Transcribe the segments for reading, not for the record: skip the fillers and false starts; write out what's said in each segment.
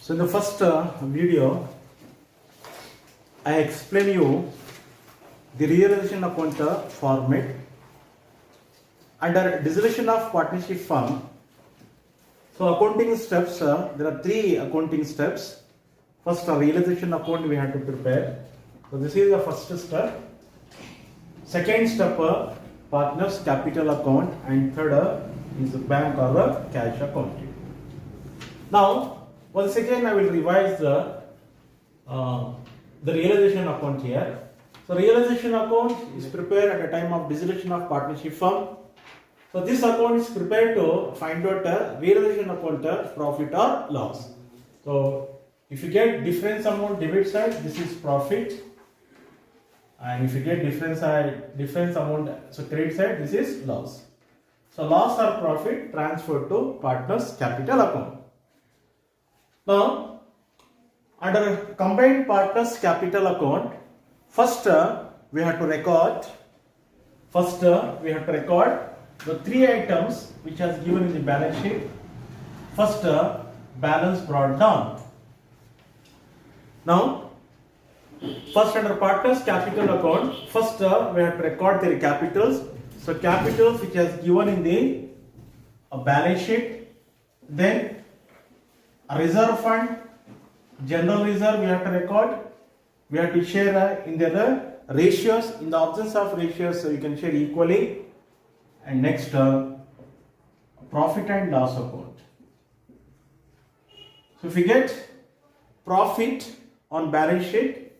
So in the first video, I explain you the realization account format. Under dissolution of partnership firm, so accounting steps, there are three accounting steps. First, a realization account we have to prepare. So this is the first step. Second step, partners capital account, and third is bank or cash account. Now, once again, I will revise the realization account here. So, realization account is prepared at the time of dissolution of partnership firm. So, this account is prepared to find out realization account profit or loss. So, if you get difference amount debit side, this is profit, and if you get difference amount so credit side, this is loss. So, loss or profit transferred to partners capital account. Now, under combined partners capital account, first we have to record the three items which has given in the balance sheet. First, balance brought down. Now, first under partners capital account, first we have to record their capitals. So, capitals which has given in the balance sheet. Then a reserve fund, general reserve we have to record. We have to share in the ratios. In the absence of ratios, so you can share equally. And next, profit and loss account. So if we get profit on balance sheet,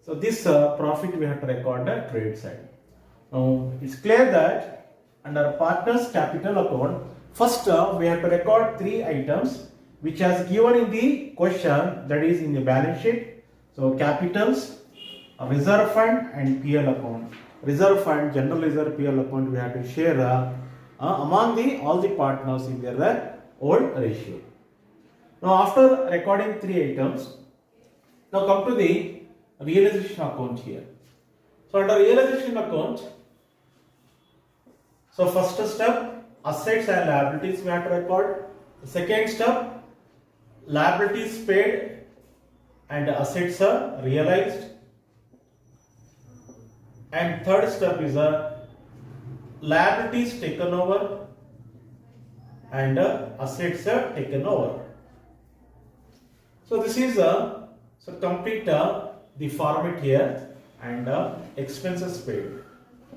so this profit we have to record the credit side. Now it's clear that under partners capital account, first we have to record three items which has given in the question, that is in the balance sheet. So capitals, a reserve fund and PL account. Reserve fund, general reserve, PL account we have to share among all the partners in their old ratio. Now after recording three items, now come to the realization account here. So under realization account, so first step, assets and liabilities we have to record. Second step, liabilities paid and assets are realized. And third step is liabilities taken over and assets are taken over. So this is so complete the format here, and expenses paid.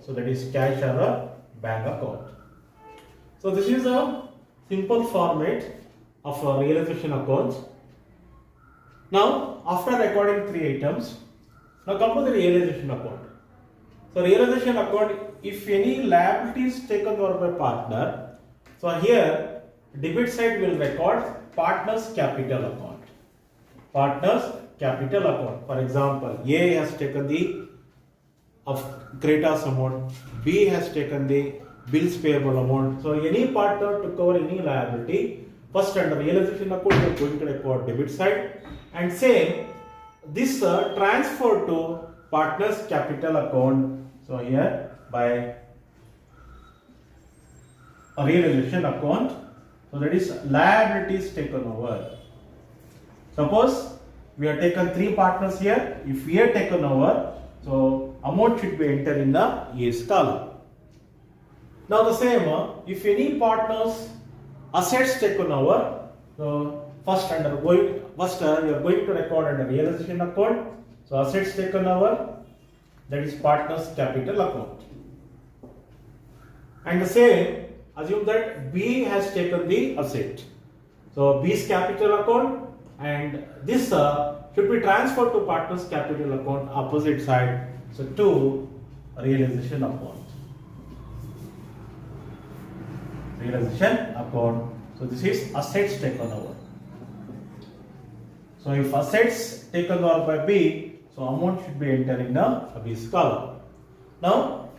So that is cash or bank account. So this is a simple format of a realization account. Now after recording three items, now come to the realization account. So realization account, if any liabilities taken over by partner, so here debit side will record partners capital account. Partners capital account. For example, A has taken the creditors amount, B has taken the bills payable amount. So any partner took over any liability, first under realization account we are going to record debit side, and say this transfer to partners capital account. So here by a realization account, so that is liabilities taken over. Suppose we have taken three partners here. If we are taken over, so amount should be entered in the A's column. Now the same, if any partners assets taken over, so first you are going to record under realization account. So assets taken over, that is partners capital account. And the same, assume that B has taken the asset. So B's capital account, and this should be transferred to partners capital account opposite side. So to realization account. Realization account. So this is assets taken over. So if assets taken over by B, so So amount should be entered in this column. Now,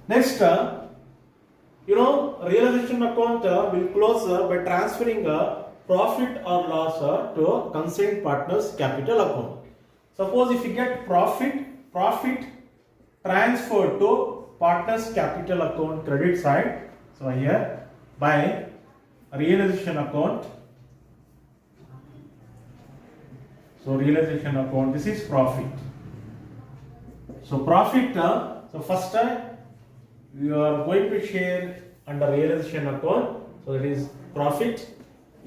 next, realization account will close by transferring profit or loss to concerned partner's capital account. Suppose if you get profit transferred to partner's capital account credit side. So here by realization account. So realization account, this is profit. So profit, so first we are going to share under realization account. So that is profit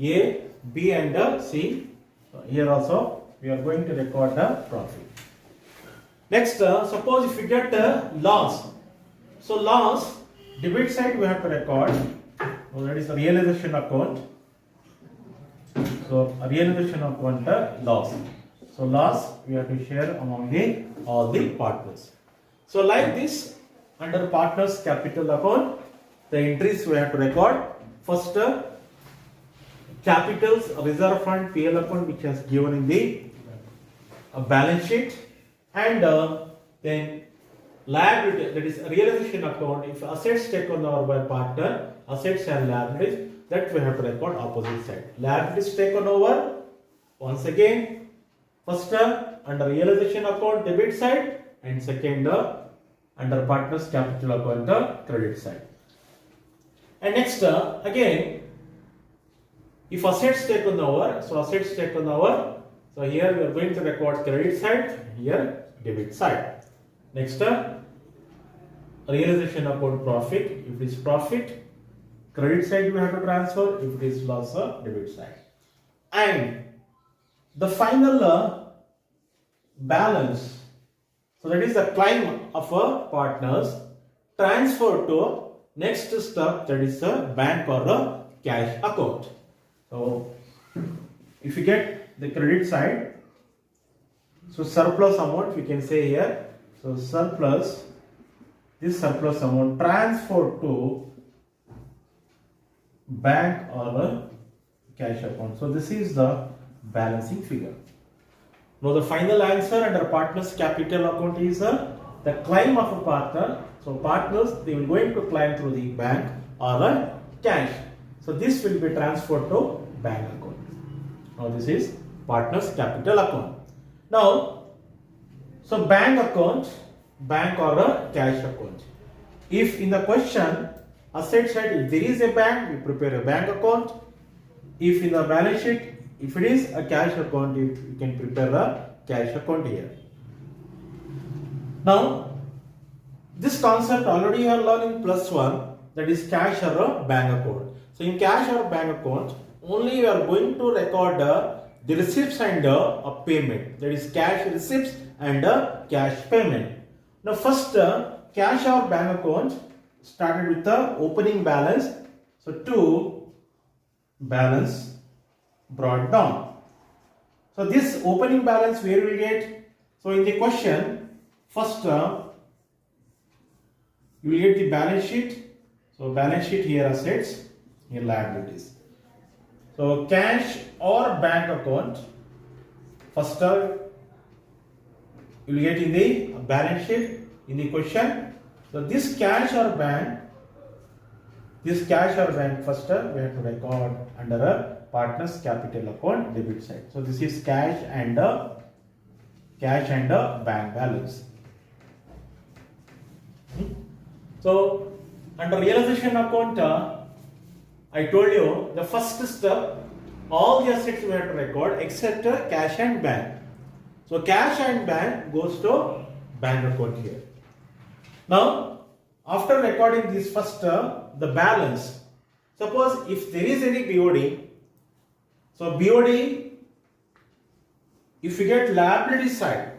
A, B and C. So here also we are going to record the profit. Next, suppose if you get loss. So loss, debit side we have to record. So that is the realization account. So realization account loss. So loss we have to share among all the partners. So like this, under partners capital account, the entries we have to record. First, capitals reserve fund PL account which has given in the balance sheet, and then liability, that is realization account. If assets taken over by partner, assets and liabilities, that we have to record opposite side. Liabilities taken over, once again, first under realization account debit side, and second under partners capital account credit side. And next again, if assets taken over, so assets taken over, so here we are going to record credit side, here debit side. Next realization account profit, if it is profit, credit side we have to transfer, if it is loss, debit side. And the final balance, so that is the claim of partners transfer to next step, that is a bank or a cash account. So if you get the credit side, so surplus amount we can say here, so surplus, this surplus amount transferred to bank or a cash account. So this is the balancing figure. Now the final answer under partners capital account is the claim of a partner. So partners, they will going to claim through the bank or a cash. So this will be transferred to bank account. Now this is partners capital account. Now, so bank account, bank or a cash account. If in the question asset side, if there is a bank, we prepare a bank account. If in the balance sheet, if it is a cash account, you can prepare a cash account here. Now, this concept already you are learning +1, that is cash or a bank account. So in cash or bank account, only you are going to record the receipts and a payment, that is cash receipts and cash payment. Now first, cash or bank account started with the opening balance. So to balance brought down. So this opening balance where we get? So in the question, first you will get the balance sheet. So balance sheet here assets, here liabilities. So cash or bank account, first you will get in the balance sheet in the question. So this cash or bank first we have to record under a partners capital account debit side. So this is cash and bank balance. So under realization account, I told you the first step, all the assets we have to record except cash and bank. So cash and bank goes to bank account here. Now after recording this first the balance, suppose if there is any BOD, so BOD, if you get liability side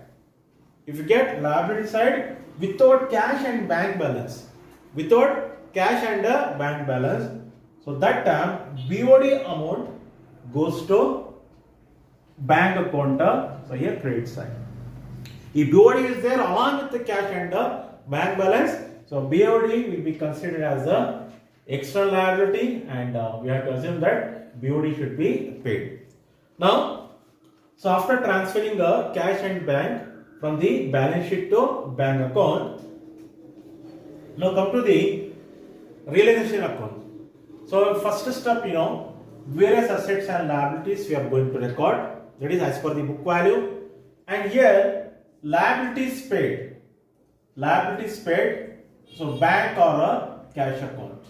without cash and bank balance, so that time BOD amount goes to bank account, so here credit side. If BOD is there along with the cash and bank balance, so BOD will be considered as the external liability, and we have to assume that BOD should be paid. Now, So after transferring a cash and bank from the balance sheet to bank account, now come to the realization account. So first step, various assets and liabilities we are going to record. That is as per the book value. And here liabilities paid. Liabilities paid. So bank or a cash account.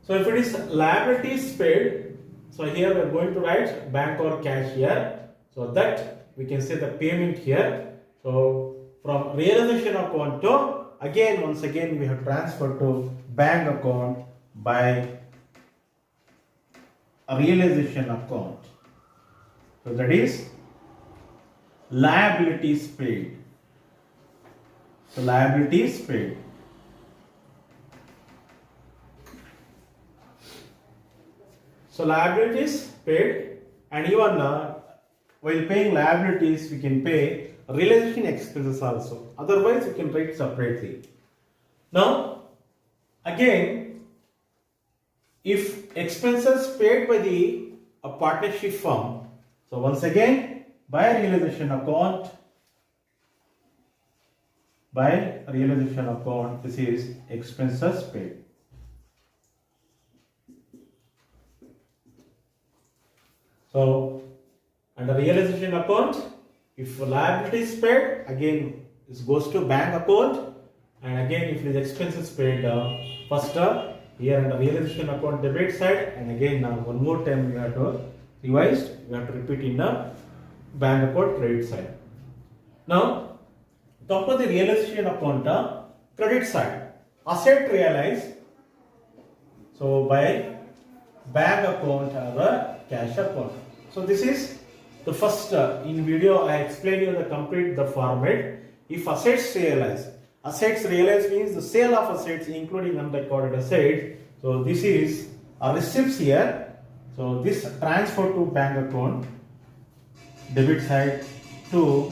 So if it is liabilities paid, so here we are going to write bank or cash here. So that we can say the payment here. So from realization account to once again we have transferred to bank account by a realization account. So that is liabilities paid. So liabilities paid. So liabilities paid, and even while paying liabilities we can pay realization expenses also. Otherwise we can write separately. Now again, if expenses paid by the partnership firm, so once again by realization account, this is expenses paid. So under realization account, if liability is paid, again this goes to bank account, and again if it is expenses paid, first here under realization account debit side, and again one more time we have to revise, we have to repeat in the bank account credit side. Now come to the realization account credit side, asset realized, so by bank account or cash account. So this is the first in video I explained you the complete the format. If assets realized means the sale of assets including unrecorded assets. So this is a receipts here. So this transfer to bank account debit side to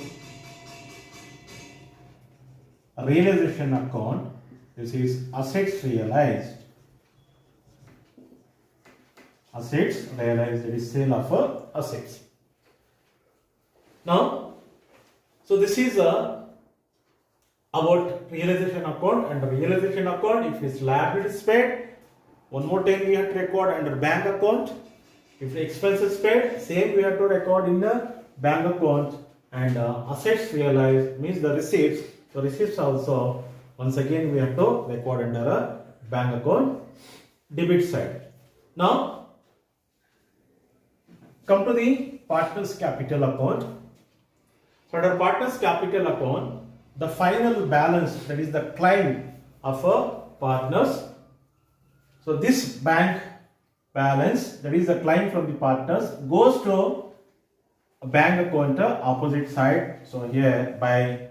realization account. This is assets realized. Assets realized, that is sale of assets. Now, so this is about realization account. And realization account, if it's liabilities paid, one more time we have to record under bank account. If expenses paid, same we have to record in the bank account. And assets realized means the receipts. So receipts also once again we have to record under a bank account debit side. Now come to the partners capital account. So under partners capital account, the final balance, that is the claim of a partners. So this bank balance, that is the claim from the partners, goes to a bank account opposite side. So here by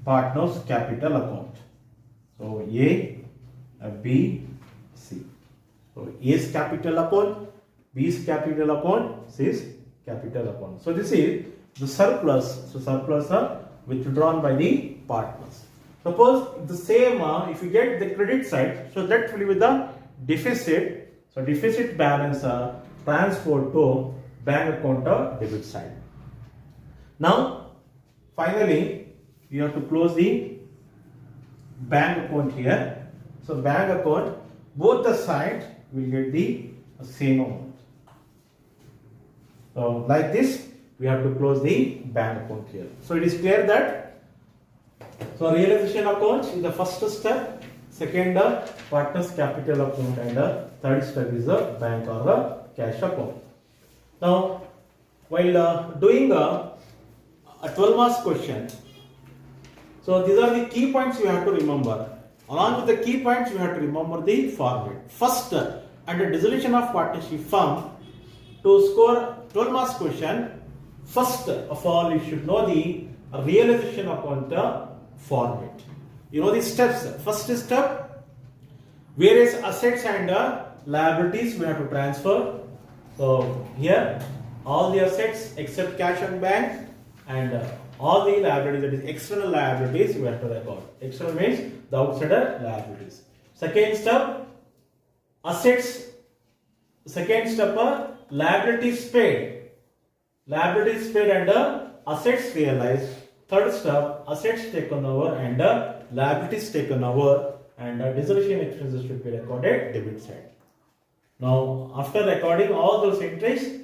partners capital account. So A, B, C. So A's capital account, B's capital account, C's capital account. So this is the surplus. So surplus withdrawn by the partners. Suppose the same, if you get the credit side, so that will be the deficit. So deficit balance transferred to bank account debit side. Now finally you have to close the bank account here. So bank account, both the sides will get the same amount. So like this we have to close the bank account here. So it is clear that so realization account is the first step, second partners capital account, and third step is the bank or cash account. Now while doing a 12 marks question, so these are the key points you have to remember. Along with the key points you have to remember the format. First, under dissolution of partnership firm, to score 12 marks question, first of all you should know the realization account format. You know the steps. First step, various assets and liabilities we have to transfer. So here all the assets except cash and bank, and all the liabilities, that is external liabilities, we have to record. External means the outsider liabilities. Second step, assets. Second step, liabilities paid. Liabilities paid and assets realized. Third step, assets taken over and liabilities taken over, and dissolution expenses should be recorded debit side. Now, after recording all those entries,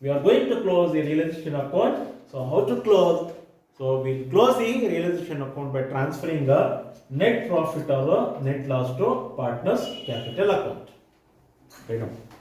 we are going to close the realization account. So, how to close? So, we close the realization account by transferring a net profit or a net loss to partners capital account. Right now.